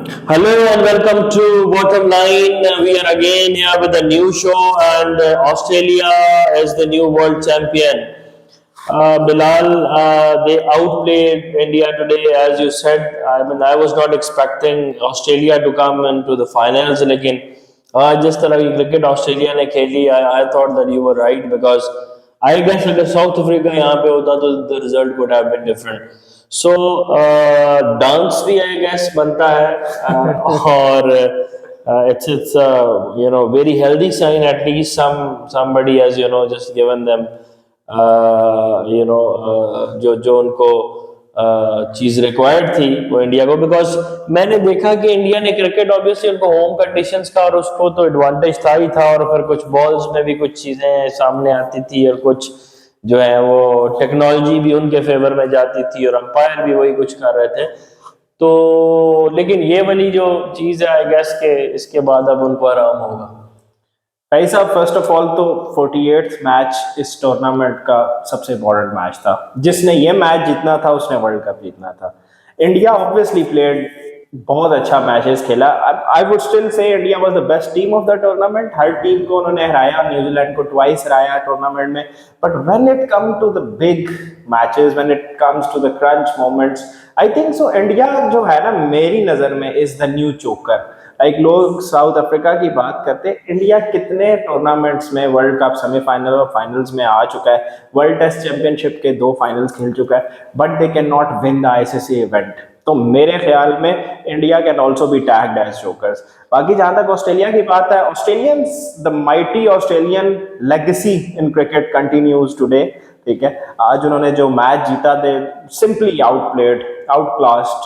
Hello and welcome to Bottom Line. We are again here with a new show, and Australia is the new world champion. Bilal, they outplayed India today, as you said. I mean, I was not expecting Australia to come into the finals, लेकिन जिस तरह की cricket Australia ने खेली, I thought that you were right because I guess अगर south Africa यहाँ पे होता तो the result would have been different. So dance भी आई गेस बनता है और it's very healthy sign, at least somebody has just given them जो जो उनको चीज रिक्वायर्ड थी वो इंडिया को, बिकॉज मैंने देखा कि इंडिया ने क्रिकेट ऑब्वियसली उनको होम कंडीशंस का और उसको तो एडवांटेज था ही था, और फिर कुछ बॉल्स में भी कुछ चीजें सामने आती थी और कुछ जो है वो टेक्नोलॉजी भी उनके फेवर में जाती थी और अंपायर भी वही कुछ कर रहे थे। तो लेकिन ये वाली जो चीज है आई गेस के इसके बाद अब उनको आराम होगा। भाई साहब, फर्स्ट ऑफ ऑल तो 48th मैच इस टूर्नामेंट का सबसे इम्पोर्टेंट मैच था। जिसने ये मैच जीतना था उसने वर्ल्ड कप जीतना था। इंडिया ऑब्वियसली प्लेड बहुत अच्छा मैचेस खेला। I would still say India was the best team of the tournament. हर टीम को उन्होंने हराया, न्यूजीलैंड को ट्वाइस हराया टूर्नामेंट में। But when it come to the big matches, when it comes to the crunch moments, I think so India जो है ना, मेरी नज़र में is the new choker. Like लोग साउथ अफ्रीका की बात करते हैं, इंडिया कितने टूर्नामेंट्स में वर्ल्ड कप सेमीफाइनल और फाइनल्स में आ चुका है, वर्ल्ड टेस्ट चैंपियनशिप के 2 फाइनल्स खेल चुका है, but they can not win the ICC event. तो मेरे ख्याल में India can also be tagged as jokers. बाकी जहां तक ऑस्ट्रेलिया की बात है, Australians, the mighty Australian legacy in cricket continues today. ठीक है, आज उन्होंने जो मैच जीता, they simply outplayed, outclassed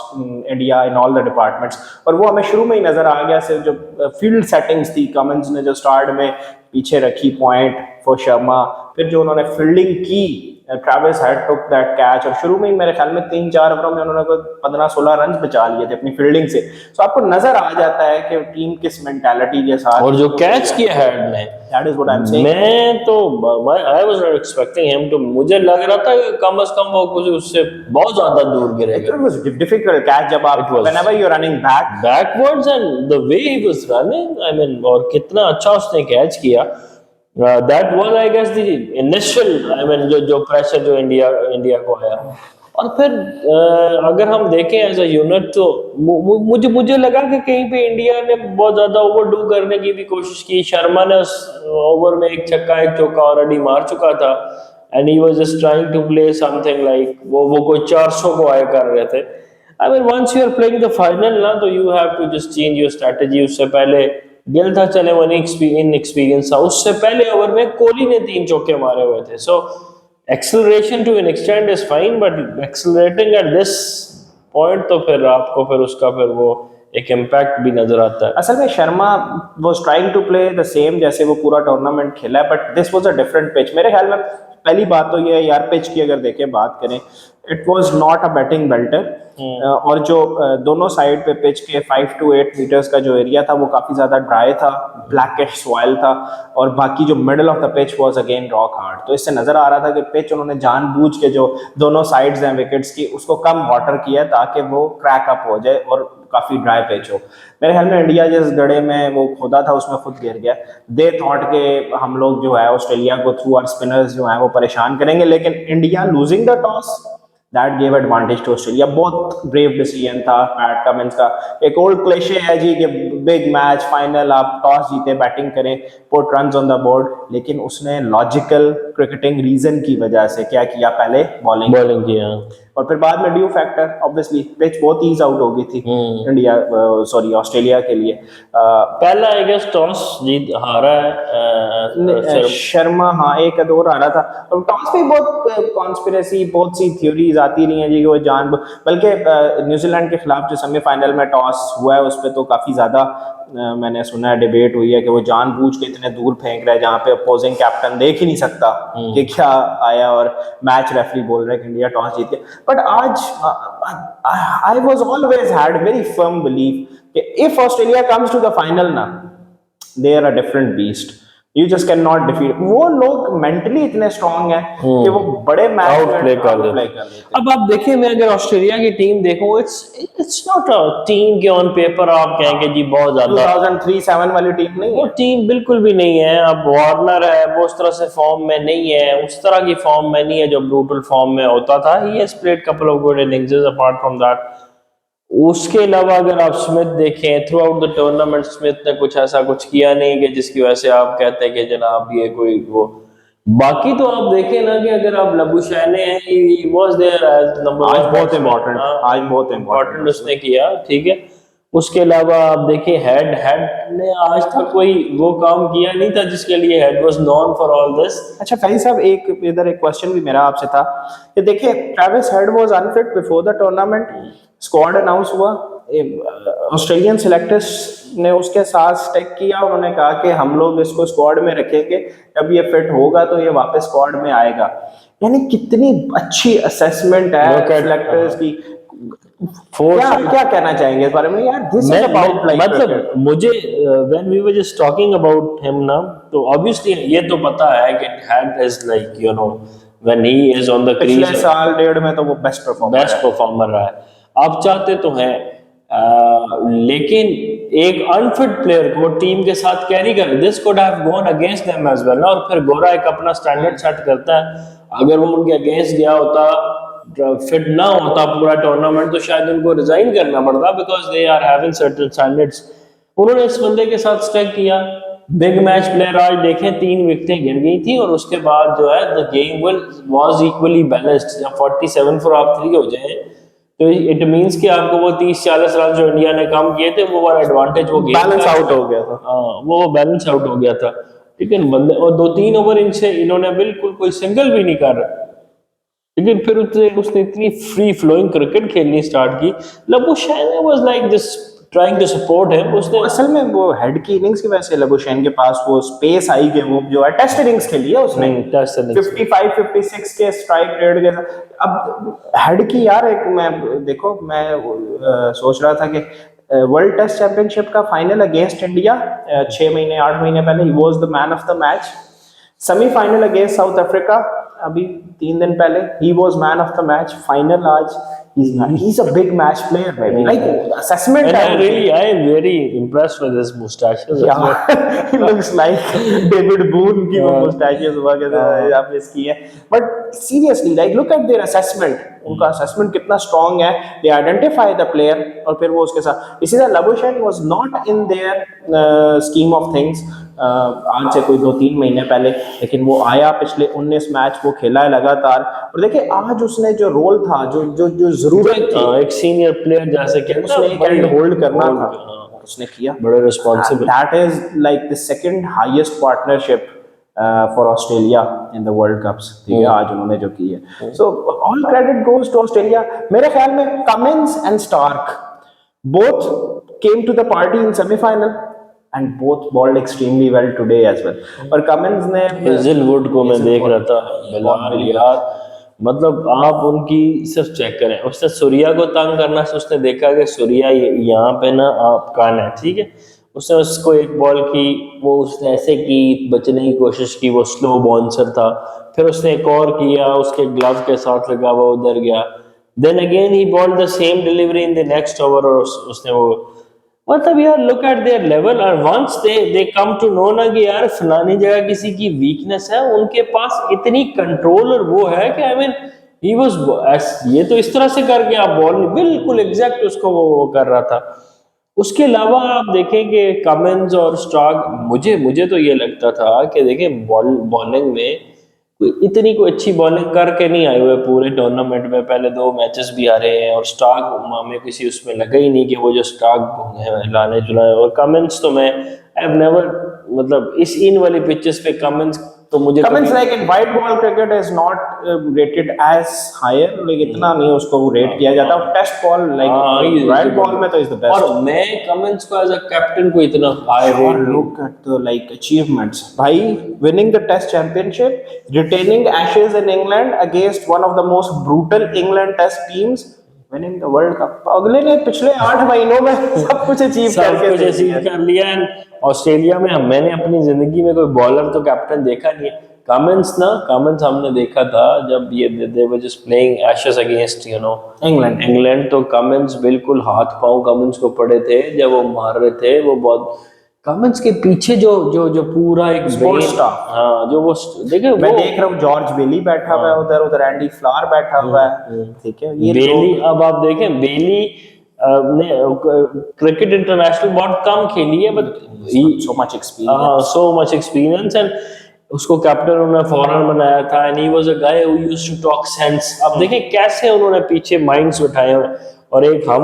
India in all the departments. और वो हमें शुरू में ही नजर आ गया। सिर्फ जो फील्ड सेटिंग्स थी, कमिंस ने जो स्टार्ट में पीछे रखी पॉइंट फॉर शर्मा, फिर जो उन्होंने फील्डिंग की, Travis head took that catch, और शुरू में ही मेरे ख्याल में 3-4 ओवरों में उन्होंने 15-16 रन बचा लिए थे अपनी फील्डिंग से। तो आपको नजर आ जाता है कि टीम किस मेंटालिटी के साथ। और जो कैच किया हेड ने, that is what I am saying. मैं तो I was not expecting him to, मुझे लग रहा था कि कम से कम वो कुछ उससे बहुत ज्यादा दूर गिरेगा। इट वाज डिफिकल्ट कैच जब आप whenever you are running backwards and the way he was running, I mean, और कितना अच्छा उसने कैच किया। That was I guess the initial, I mean, जो प्रेशर जो इंडिया को आया। और फिर अगर हम देखें एज अ यूनिट, तो मुझे लगा कि कहीं पे इंडिया ने बहुत ज्यादा ओवरडू करने की भी कोशिश की। शर्मा ने उस ओवर में एक छक्का एक चौका ऑलरेडी मार चुका था, and he was just trying to play something like वो कोई 400 को आए कर रहे थे। I mean, once you are playing the final ना, तो you have to just change your strategy. उससे पहले गिल था, चले वो इनएक्सपीरियंस था, उससे पहले ओवर में कोहली ने 3 चौके मारे हुए थे। सो acceleration to an extent is fine, but accelerating at this point तो फिर आपको फिर उसका फिर वो एक इम्पैक्ट भी नजर आता है। असल में Sharma was trying to play the same जैसे वो पूरा टूर्नामेंट खेला है, but this was a different pitch. मेरे ख्याल में पहली बात तो ये है यार, पिच की अगर देखें बात करें, it was not a batting belter. और जो दोनों साइड पे पिच के 5 to 8 मीटर्स का जो एरिया था वो काफ़ी ज़्यादा ड्राई था, ब्लैकिश सॉइल था, और बाकी जो middle of the pitch was again rock hard. तो इससे नज़र आ रहा था कि पिच उन्होंने जानबूझ के जो दोनों साइड्स हैं विकेट्स की, उसको कम वाटर किया ताकि वो क्रैक अप हो जाए और काफ़ी ड्राई पिच हो। मेरे ख्याल में इंडिया जिस गड्ढे में वो खोदा था उसमें खुद गिर गया। दे थॉट के हम लोग जो है ऑस्ट्रेलिया को थ्रू आवर स्पिनर्स जो है वो परेशान करेंगे, लेकिन India losing the toss, that gave advantage to Australia. बहुत ब्रेव डिसीजन था पैट कमिंस का। एक ओल्ड क्लिशे है जी कि बिग मैच फाइनल, आप टॉस जीते बैटिंग करें, put runs on the board, लेकिन उसने लॉजिकल क्रिकेटिंग रीजन की वजह से क्या किया, पहले बॉलिंग किया, और फिर बाद में ड्यू फैक्टर, ऑब्वियसली पिच बहुत ईज आउट हो गई थी इंडिया, सॉरी ऑस्ट्रेलिया के लिए। पहला आई गेस टॉस जीत हारा है शर्मा, हाँ, एक अदौर आ रहा था। और टॉस पे बहुत कॉन्स्पिरेसी, बहुत सी थ्योरीज आती रही हैं जी कि वो जान, बल्कि न्यूजीलैंड के खिलाफ जो सेमीफाइनल में टॉस हुआ है उस पर तो काफ़ी ज़्यादा मैंने सुना है, डिबेट हुई है कि वो जानबूझ के इतने दूर फेंक रहे हैं जहाँ पे अपोजिंग कैप्टन देख ही नहीं सकता कि क्या आया, और मैच रेफरी बोल रहे हैं कि इंडिया टॉस जीत गया। बट आज I was always had very firm believe कि if Australia comes to the final ना, they are a different beast. You just can not defeat. वो लोग मेंटली इतने स्ट्रांग हैं कि वो बड़े मैच आउटप्ले कर देते कर लेते हैं। अब आप देखिए, मैं अगर ऑस्ट्रेलिया की टीम देखूं, इट्स नॉट अ टीम के ऑन पेपर आप कहेंगे जी बहुत ज्यादा 2003-7 वाली टीम नहीं वो है। टीम बिल्कुल भी नहीं है। अब वार्नर है वो उस तरह से फॉर्म में नहीं है, उस तरह की फॉर्म में नहीं है जो ब्रूटल फॉर्म में होता था। He has played couple of good innings apart from that. उसके अलावा अगर आप स्मिथ देखें, through out the tournament Smith ने कुछ ऐसा कुछ किया नहीं कि जिसकी वजह से आप कहते हैं कि जनाब ये कोई वो। बाकी तो आप देखें ना कि अगर आप लबुशैने हैं, he was there as number आज बहुत इम्पोर्टेंट, आज बहुत इम्पोर्टेंट इम्पोर्टेंट उसने किया, ठीक है। उसके अलावा आप देखिए, हेड हेड ने आज तक कोई वो काम किया नहीं था जिसके लिए head was non for all this. अच्छा फैज साहब, एक इधर एक क्वेश्चन भी मेरा आपसे था कि देखिए Travis head was unfit before the tournament, squad announce हुआ, ऑस्ट्रेलियन सिलेक्टर्स ने उसके साथ स्टेक किया, उन्होंने कहा कि हम लोग इसको स्क्वाड में रखेंगे, जब ये फिट होगा तो ये वापस स्क्वाड में आएगा। यानी कितनी अच्छी असेसमेंट है सिलेक्टर्स की। क्या क्या कहना चाहेंगे इस बारे में यार? दिस इज अबाउट लाइक मतलब मुझे when we were just talking about him ना, तो ऑब्वियसली ये तो पता है कि Head is like you know when he is on the पिछले क्रीज साल डेढ़ में तो वो बेस्ट परफॉर्मर रहा है। आप चाहते तो हैं, लेकिन एक अनफिट प्लेयर को टीम के साथ कैरी कर, this could have gone against them as well ना। और फिर गोरा एक अपना स्टैंडर्ड सेट करता है, अगर वो उनके अगेंस्ट गया होता, फिट ना होता पूरा टूर्नामेंट, तो शायद उनको रिजाइन करना पड़ता, because they are having certain standards. उन्होंने इस बंदे के साथ स्टेक किया। बिग मैच प्लेयर आज देखें 3 विकेटें गिर गई थी और उसके बाद जो है the game was equally balanced. जब 47 फॉर आप 3 हो जाए तो इट मींस कि आपको वो 30-40 रन जो इंडिया ने कम किए थे वो वाला एडवांटेज वो बैलेंस आउट हो गया था। हाँ, वो बैलेंस आउट हो गया था। ठीक है, बंदे और 2-3 ओवर इनसे इन्होंने बिल्कुल कोई सिंगल भी नहीं कर रहा, लेकिन फिर उसने इतनी फ्री फ्लोइंग क्रिकेट खेलनी स्टार्ट की। Labuschagne was like this trying to support him. उसने असल में वो हेड की इनिंग्स की वजह से लबुशैन के पास वो स्पेस आई कि वो जो है टेस्ट इनिंग्स खेली है उसने, टेस्ट इनिंग्स 55-56 के स्ट्राइक रेट के साथ। अब हेड की यार एक मैं देखो मैं सोच रहा था कि वर्ल्ड टेस्ट चैंपियनशिप का फाइनल अगेंस्ट इंडिया 6 महीने 8 महीने पहले he was the man of the match. Semifinal against south Africa अभी 3 दिन पहले he was man of the match. Final आज he's a big match player maybe, like assessment and है I am very impressed with his mustaches. yeah he looks like David Boone की वो mustaches हुआ करते आप इसकी है। but seriously like look at their assessment, उनका assessment कितना strong है। they identify the player और फिर वो उसके साथ। इसी तरह Labuschagne was not in their scheme of things आज से कोई 2-3 महीने पहले, लेकिन वो आया, पिछले 19 मैच वो खेला है लगातार। और देखिए आज उसने जो रोल था, जो जो जो जरूरत थी एक सीनियर प्लेयर जैसे कि उसने एक एंड होल्ड करना था, उसने किया। बड़े responsible. That is like the second highest partnership for Australia in the world cups. ठीक है, आज उन्होंने जो की है, so all credit goes to Australia. मेरे ख्याल में Cummins and Starc both came to the party in semifinal and both bowled extremely well today as well। और कमिंस ने हेजलवुड को मैं देख रहा था बिलाल यार, मतलब आप उनकी सिर्फ चेक करें, उसने सूर्या को तंग करना से उसने देखा कि सूर्या यहाँ पे ना आप कान है, ठीक है। उसने उसको एक बॉल की, वो उसने ऐसे की, बचने की कोशिश की, वो स्लो बाउंसर था। फिर उसने एक और किया, उसके ग्लव के साथ लगा, वो उधर गया। Then again he bowled the same delivery in the next over और उसने वो, मतलब यार लुक एट देयर लेवल। और once they come to know ना कि यार फलानी जगह किसी की वीकनेस है, उनके पास इतनी कंट्रोल और वो है कि आई मीन ही वाज, ये तो इस तरह से करके आप बॉल बिल्कुल एग्जैक्ट उसको वो कर रहा था। उसके अलावा आप देखें कि कमिंस और स्टार्क, मुझे तो ये लगता था कि देखें बॉलिंग में इतनी कोई अच्छी बॉलिंग करके नहीं आए हुए पूरे टूर्नामेंट में। पहले 2 मैचेस भी आ रहे हैं और स्टार्क में किसी उसमें लगा ही नहीं कि वो जो स्टार्क लाने जुलाने। और कमिंस तो मैं आई हैव नेवर, मतलब इस इन वाली पिचेस पे कमिंस तो मुझे Cummins like in white ball cricket is not rated as higher, like इतना नहीं उसको रेट किया जाता। Test ball like white ball में तो इज द बेस्ट। और मैं कमिंस को एज अ कैप्टन को इतना high rate, look at the like achievements भाई, winning the test championship, retaining Ashes in England against one of the most brutal England test teams, winning the world cup. अगले ने पिछले 8 महीनों में सब कुछ अचीव सब करके कुछ दे अचीव दिया। कर लिया। एंड ऑस्ट्रेलिया में मैंने अपनी जिंदगी में कोई बॉलर तो कैप्टन देखा नहीं है। कमिंस हमने देखा था जब ये they were just playing Ashes against England, तो कमिंस बिल्कुल हाथ पांव कमिंस को पड़े थे जब वो मार रहे थे। वो बहुत कमिंस के पीछे जो जो जो पूरा एक Sports brain- staff। हाँ, जो वो देखे मैं वो देख रहा हूँ जॉर्ज बेली बैठा हुआ है उधर, उधर एंडी फ्लावर बैठा हुआ है, ठीक है। ये बेली, अब आप देखें बेली ने क्रिकेट इंटरनेशनल बहुत कम खेली है, but so much experience. So much experience. And उसको कैप्टन उन्होंने फौरन बनाया था। And he was a guy who used to talk sense. अब देखें कैसे उन्होंने पीछे माइंड्स बिठाए हुए हैं। और एक हम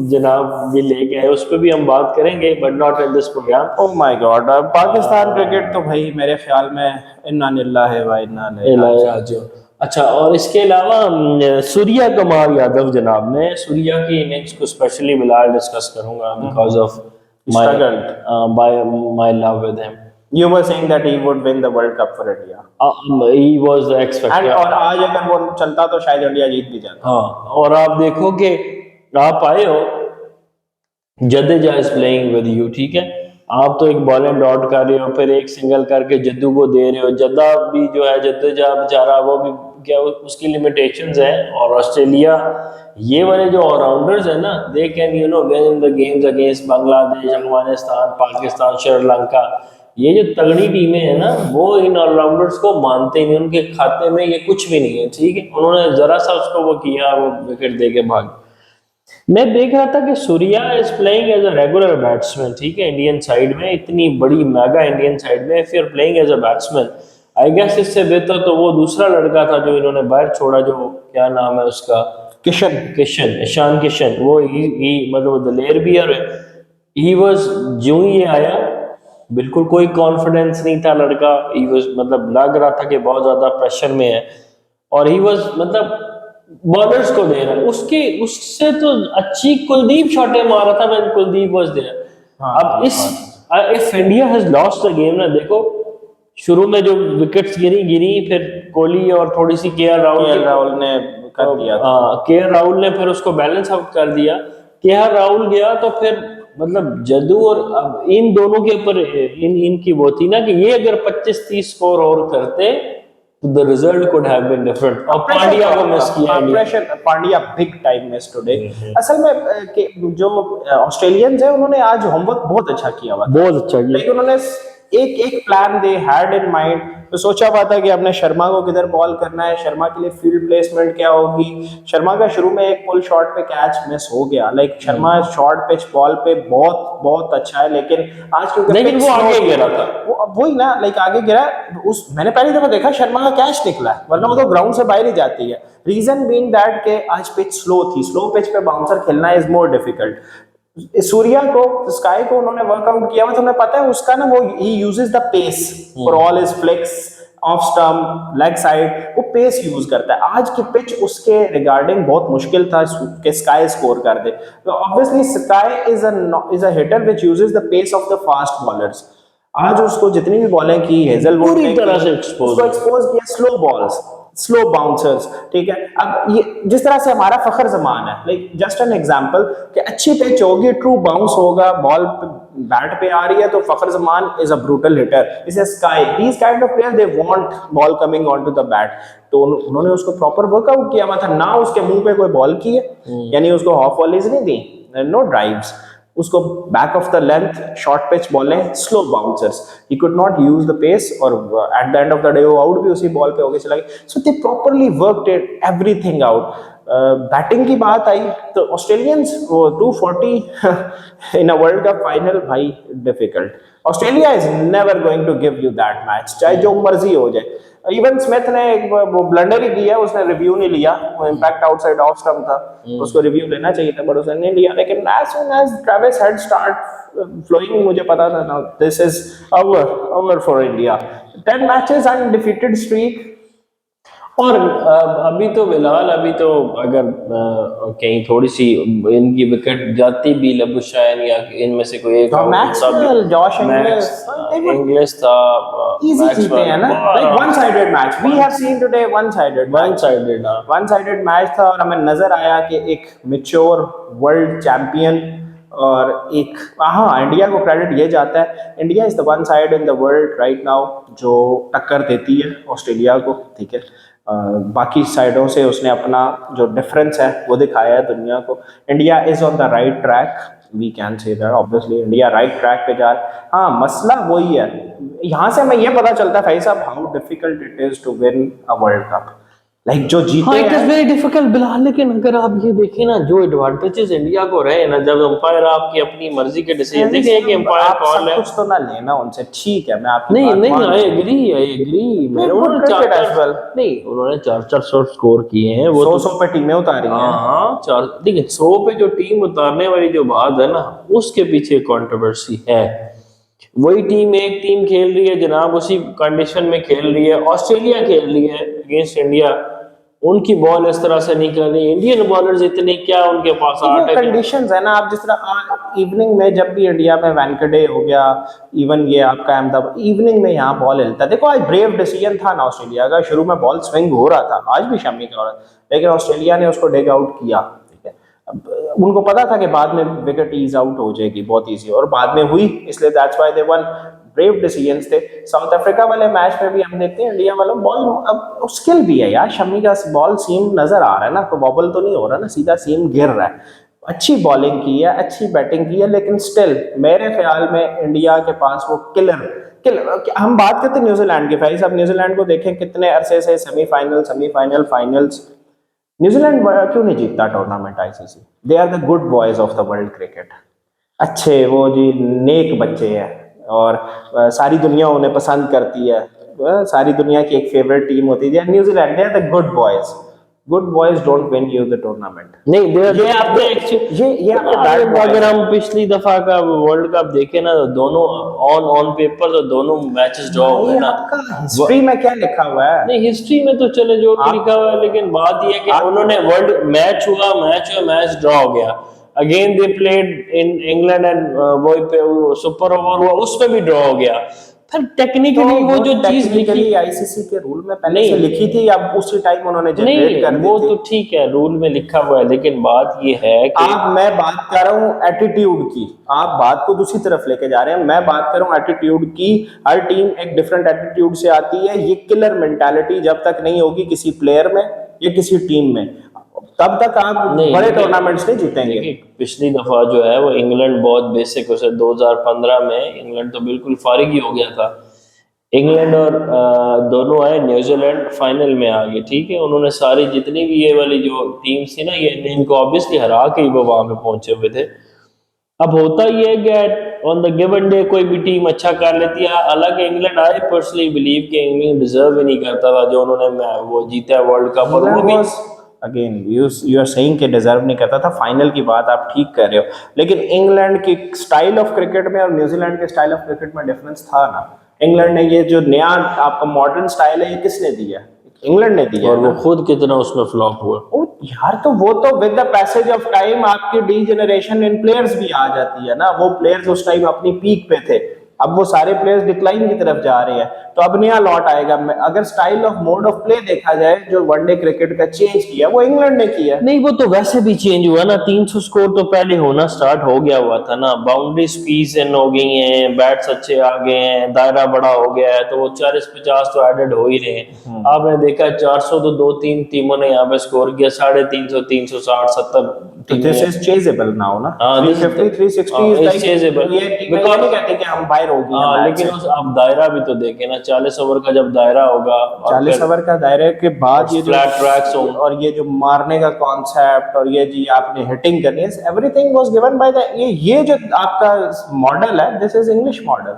जनाब भी लेके आए, उस पर भी हम बात करेंगे, but not in this programme. Oh my God, Pakistan cricket तो भाई मेरे ख्याल में इन्ना लिल्लाहि व इन्ना इलैहि राजिऊन। अच्छा, और इसके अलावा सूर्या कुमार यादव जनाब, मैं सूर्या की इनिंग्स को स्पेशली बिलाल डिस्कस करूंगा because of my love with him. You were saying that he would win the World Cup for India. He was the X factor. और आज अगर वो चलता तो शायद इंडिया जीत भी जाता। हाँ, और आप देखो कि आप आए हो, Jadeja is playing with you, ठीक है। आप तो एक बॉल एंड डॉट कर रहे हो, फिर एक सिंगल करके जद्दू को दे रहे हो। जद्दा भी जो है, जडेजा बेचारा, वो भी क्या उसकी लिमिटेशंस है। और ऑस्ट्रेलिया, ये वाले जो ऑलराउंडर्स है ना, they can win in the games against Bangladesh, Afghanistan, Pakistan, Sri Lanka. ये जो तगड़ी टीमें हैं ना, वो इन ऑलराउंडर्स को मानते ही नहीं, उनके खाते में ये कुछ भी नहीं है, ठीक है। उन्होंने जरा सा उसको वो किया, वो विकेट दे के भाग। मैं देख रहा था कि Surya is playing as a regular batsman, ठीक है, इंडियन साइड में, इतनी बड़ी मेगा इंडियन साइड में, फिर playing as a batsman. I guess इससे बेहतर तो वो दूसरा लड़का था जो इन्होंने बाहर छोड़ा, जो क्या नाम है उसका, किशन, ईशान किशन। वो ही मतलब दलेर भी, और ही वाज, जो ही ये आया बिल्कुल कोई कॉन्फिडेंस नहीं था लड़का। ही वाज, मतलब लग रहा था कि बहुत ज्यादा प्रेशर में है। और ही वाज, मतलब बॉलर्स को दे रहा है, उससे तो अच्छी कुलदीप शॉटें मार रहा था मैं, कुलदीप वाज देयर। अब if India has lost the game ना, देखो शुरू में जो विकेट्स गिरी, फिर कोहली और थोड़ी सी के राहुल ने कर दिया। के राहुल ने फिर उसको बैलेंस आउट कर दिया। के राहुल गया तो फिर मतलब जदू, और अब इन दोनों के ऊपर इनकी वो थी ना कि ये अगर 25-30 स्कोर और करते तो the result could have been different. और पांड्या को मिस किया pressure, Pandya big time miss today. असल में कि जो ऑस्ट्रेलियंस है, उन्होंने आज होमवर्क बहुत अच्छा किया हुआ था, बहुत अच्छा किया। लेकिन उन्होंने एक plan they had in mind. तो सोचा हुआ था कि अपने शर्मा को किधर बॉल करना है, शर्मा के लिए फील्ड प्लेसमेंट क्या होगी। शर्मा का शुरू में एक पुल शॉट पे कैच मिस हो गया, like Sharma short pitch ball पे बहुत बहुत अच्छा है, लेकिन आज क्योंकि लेकिन वो आगे गिरा था, वही ना, लाइक आगे गिरा। उस मैंने पहली दफा देखा शर्मा का कैच निकला है, वरना वो तो ग्राउंड से बाहर ही जाती है। रीजन बीइंग दैट के आज पिच स्लो थी, स्लो पिच पे बाउंसर खेलना इज मोर डिफिकल्ट। सूर्या को, स्काई को उन्होंने वर्कआउट किया, मतलब उन्हें पता है उसका ना, वो he uses the pace for all his flicks, off stump, leg side, वो पेस यूज करता है। आज की पिच उसके रिगार्डिंग बहुत मुश्किल था कि स्काई स्कोर कर दे। तो obviously Sky is a hitter which uses the pace of the fast bowlers. आज उसको जितनी भी बॉलें की हेजलवुड पूरी तरह से एक्सपोज किया, स्लो बॉल्स, स्लो बाउंसर्स, ठीक है। अब ये जिस तरह से हमारा फखर जमान है, लाइक जस्ट एन एग्जांपल, कि अच्छी पिच होगी, ट्रू बाउंस होगा, बॉल बैट पे आ रही है, तो Fakhar Zaman is a brutal hitter, is a Sky, these kind of players they want ball coming on to the bat. तो उन्होंने उसको प्रॉपर वर्कआउट किया हुआ था ना, उसके मुंह पे कोई बॉल की है, यानी उसको ऑफ वॉलीज नहीं दी, नो ड्राइव्स, उसको back of the length short pitch बॉलें, slow bouncers, he could not use the pace, और at the end of the day वो आउट भी उसी बॉल पे होके चला गया। So they properly worked it everything out. Batting की बात आई तो ऑस्ट्रेलियंस, वो 240 in a world cup final, भाई difficult. Australia is never going to give you that match, चाहे जो मर्जी हो जाए। इवन स्मिथ ने एक वो ब्लंडर ही किया, उसने रिव्यू नहीं लिया, वो इम्पैक्ट आउटसाइड ऑफ स्टंप था, उसको रिव्यू लेना चाहिए था, बट उसने नहीं लिया। लेकिन as soon as Travis Head start flowing, मुझे पता था ना, this is over for India. 10 matches undefeated streak. और अभी तो फिलहाल अभी तो अगर कहीं थोड़ी सी इनकी विकेट जाती भी लबुशैन या इनमें से कोई एक तो आउट होता भी, Maxwell, Josh Max Inglis, Inglis था, इजी जीते हैं ना, like one Maxwell sided match we have seen today, one sided one match, sided. One sided match था। और हमें नजर आया कि एक मिच्योर वर्ल्ड चैंपियन और एक, हाँ इंडिया को क्रेडिट ये जाता है, India is the one side in the world right now जो टक्कर देती है ऑस्ट्रेलिया को, ठीक है। बाकी साइडों से उसने अपना जो डिफरेंस है वो दिखाया है दुनिया को। India is on the right track, we can say that obviously, India right track पे जा रहा है। हाँ मसला वही है, यहाँ से हमें ये पता चलता है भाई साहब how difficult it is to win a world cup, like जो जीते हाँ, इट इज हैं। वेरी डिफिकल्ट बिलाल, लेकिन अगर आप ये देखें ना जो एडवांटेजेस इंडिया को रहे ना, जब अंपायर आपकी अपनी मर्जी के डिसीजन देखें, एक अंपायर आप कॉल सब है। कुछ तो ना लेना उनसे, ठीक है मैं आपकी नहीं बात नहीं, मानता आई हूँ। एग्री आई एग्री, मैंने Good उन्होंने cricket as well. नहीं, उन्होंने 400 स्कोर किए हैं, वो 100 पे टीमें उतारी हैं। हाँ चार, देखिए 100 पे जो टीम उतारने वाली जो बात है ना, उसके पीछे कंट्रोवर्सी है। वही टीम, एक टीम खेल रही है जनाब, उसी कंडीशन में खेल रही है, ऑस्ट्रेलिया खेल रही है अगेंस्ट इंडिया, उनकी बॉल इस तरह से नहीं कर रही, इंडियन बॉलर्स इतने क्या उनके पास वो आर्ट है कंडीशंस है ना, आप जिस तरह इवनिंग में जब भी इंडिया में वैंकडे हो गया, इवन ये आपका अहमदाबाद, इवनिंग में यहाँ बॉल हिलता है। देखो आज ब्रेव डिसीजन था ना ऑस्ट्रेलिया का, शुरू में बॉल स्विंग हो रहा था, आज भी शमी का हो रहा था, लेकिन ऑस्ट्रेलिया ने उसको डिग आउट किया, ठीक है। अब उनको पता था कि बाद में विकेट ईज आउट हो जाएगी बहुत ईजी, और बाद में हुई, इसलिए that's why they one. Brave decisions थे। साउथ अफ्रीका वाले मैच में भी हम देखते हैं इंडिया वालों बॉल, अब स्किल भी है यार, शमी का बॉल सीम नजर आ रहा है ना, तो वॉबल तो नहीं हो रहा ना, सीधा सीम गिर रहा है। अच्छी बॉलिंग की है, अच्छी बैटिंग की है, लेकिन स्टिल मेरे ख्याल में इंडिया के पास वो हम बात करते हैं न्यूजीलैंड के, भाई साहब न्यूजीलैंड को देखें कितने अरसे से सेमीफाइनल फाइनल्स, न्यूजीलैंड क्यों नहीं जीतता tournament ICC? They are the good boys of the world cricket, अच्छे वो जी नेक बच्चे हैं, और सारी दुनिया उन्हें पसंद करती है, सारी दुनिया की एक फेवरेट टीम होती है New Zealand, they are the good boys, good boys don't win you the tournament. नहीं, ये आपके अगर बैड बॉय है। हम पिछली दफा का वर्ल्ड कप देखें ना, तो दोनों ऑन पेपर तो दोनों मैचेस ड्रॉ हुए ये ना। आपका हिस्ट्री में क्या लिखा हुआ है? नहीं, हिस्ट्री में तो चले जो भी आप- लिखा हुआ है, लेकिन बात यह है कि आप- उन्होंने वर्ल्ड मैच ड्रॉ हो गया, again they played in England and वो पे सुपर ओवर हुआ, उसमें भी ड्रॉ हो गया। फिर टेक्निकली वो जो चीज लिखी, आईसीसी के रूल में पहले नहीं, से लिखी थी, अब उसी टाइम उन्होंने जनरेट कर नहीं दी वो थी। तो ठीक है, रूल में लिखा हुआ है, लेकिन बात ये है कि मैं बात कर रहा हूँ एटीट्यूड की, आप बात को दूसरी तरफ लेके जा रहे हैं, मैं बात कर रहा हूँ एटीट्यूड की। हर टीम एक डिफरेंट एटीट्यूड से आती है, ये किलर मेंटालिटी जब तक नहीं होगी किसी प्लेयर में या किसी टीम में, तब तक आप नहीं, बड़े लेकिन- टूर्नामेंट्स नहीं जीतेंगे। देखिए पिछली दफा जो है वो इंग्लैंड बहुत बेसिक, उसे 2015 में इंग्लैंड तो बिल्कुल फारिग ही हो गया था। इंग्लैंड और दोनों आए, न्यूजीलैंड फाइनल में आ गए, ठीक है। उन्होंने सारी जितनी भी ये वाली जो टीम्स थी ना, ये इनको ऑब्वियसली हरा के ही वो वहां पे पहुंचे हुए थे। अब होता ही है कि ऑन द गिवन डे कोई भी टीम अच्छा कर लेती है। हालांकि इंग्लैंड, आई पर्सनली बिलीव कि इंग्लैंड डिजर्व ही नहीं करता था जो उन्होंने वो जीता वर्ल्ड कप, और वो भी अगेन यू आर सेइंग कि डिजर्व नहीं करता था, फाइनल की बात आप ठीक कर रहे हो, लेकिन इंग्लैंड की स्टाइल ऑफ क्रिकेट में और न्यूजीलैंड के स्टाइल ऑफ क्रिकेट में डिफरेंस था ना। इंग्लैंड ने ये जो नया आपका मॉडर्न स्टाइल है, ये किसने दिया? इंग्लैंड ने दिया और ना। वो खुद कितना उसमें फ्लॉप हुआ। ओ यार, तो वो तो with the passage of time आपकी डी जनरेशन इन प्लेयर्स भी आ जाती है ना, वो प्लेयर्स उस टाइम अपनी पीक पे थे, अब वो सारे प्लेयर्स डिक्लाइन की तरफ जा रहे हैं, तो अब नया लॉट आएगा। अगर style of mode of play देखा जाए, जो वनडे क्रिकेट का चेंज किया वो इंग्लैंड ने किया। नहीं, वो तो वैसे भी चेंज हुआ ना, 300 स्कोर तो पहले होना स्टार्ट हो गया हुआ था ना, बाउंड्री स्पीड्स इन हो गई हैं, बैट्स अच्छे आ गए हैं, दायरा बड़ा हो गया है, तो वो 40-50 तो एडेड हो ही रहे हैं। आपने देखा 400 तो 2-3 टीमों ने यहाँ पे स्कोर किया, 350, 360-70 दिस इज चेजेबल नाउ ना, हाँ, 350 360 इज लाइक चेजेबल, ये टीमें ये नहीं कहते कि हम बाहर हो गए हैं मैच लेकिन से। उस आप दायरा भी तो देखें ना, 40 ओवर का जब दायरा होगा, 40 ओवर का दायरे के बाद ये जो फ्लैट ट्रैक्स हों, और ये जो मारने का कॉन्सेप्ट, और ये जी आपने हिटिंग करनी है, everything was given by the, ये जो आपका मॉडल है, this is English model.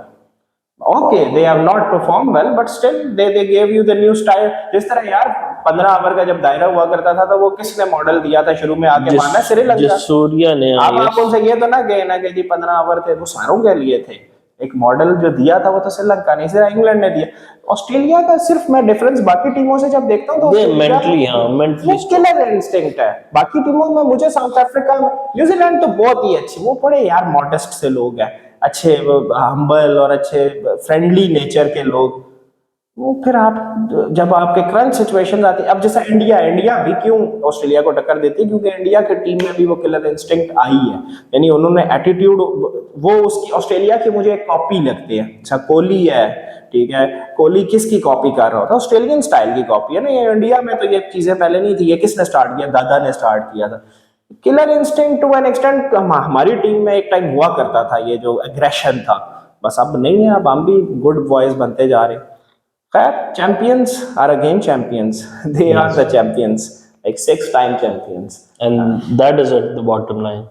Okay, they have not perform well, but still they gave you the new style. जिस तरह यार 15 ओवर का जब दायरा हुआ करता था, तो वो किसने मॉडल दिया था शुरू में आके? माना श्रीलंका। जिस सूर्या ने आप उनसे ये तो ना गए ना कि जी 15 ओवर थे, वो सारों के लिए थे, एक मॉडल जो दिया था वो तो श्रीलंका ने, सिर्फ इंग्लैंड ने दिया। ऑस्ट्रेलिया का सिर्फ मैं डिफरेंस बाकी टीमों से जब देखता हूँ तो ये ऑस्ट्रेलिया mentally, हाँ, mentally किलर इंस्टिंक्ट है। बाकी टीमों में मुझे साउथ अफ्रीका में, न्यूजीलैंड तो बहुत ही अच्छी, वो बड़े यार मॉडेस्ट से लोग हैं, अच्छे हम्बल और अच्छे फ्रेंडली नेचर के लोग। वो फिर आप जब आपके क्रंच सिचुएशन आती है, अब जैसा इंडिया भी क्यों ऑस्ट्रेलिया को टक्कर देती है, क्योंकि इंडिया की टीम में भी वो किलर इंस्टिंक्ट आई है, यानी उन्होंने एटीट्यूड, वो उसकी ऑस्ट्रेलिया की मुझे एक कॉपी लगती है। अच्छा कोहली है, ठीक है, कोहली किसकी कॉपी कर रहा होता है, ऑस्ट्रेलियन स्टाइल की कॉपी है ना। ये इंडिया में तो ये चीजें पहले नहीं थी, ये किसने स्टार्ट किया, दादा ने स्टार्ट किया था। Killer instinct to an extent हमारी टीम में एक टाइम हुआ करता था, ये जो एग्रेशन था, बस अब नहीं है, अब हम भी गुड बॉयज बनते जा रहे हैं। खैर, champions are again champions. They are the champions, like 6-time champions. and that is at the bottom line.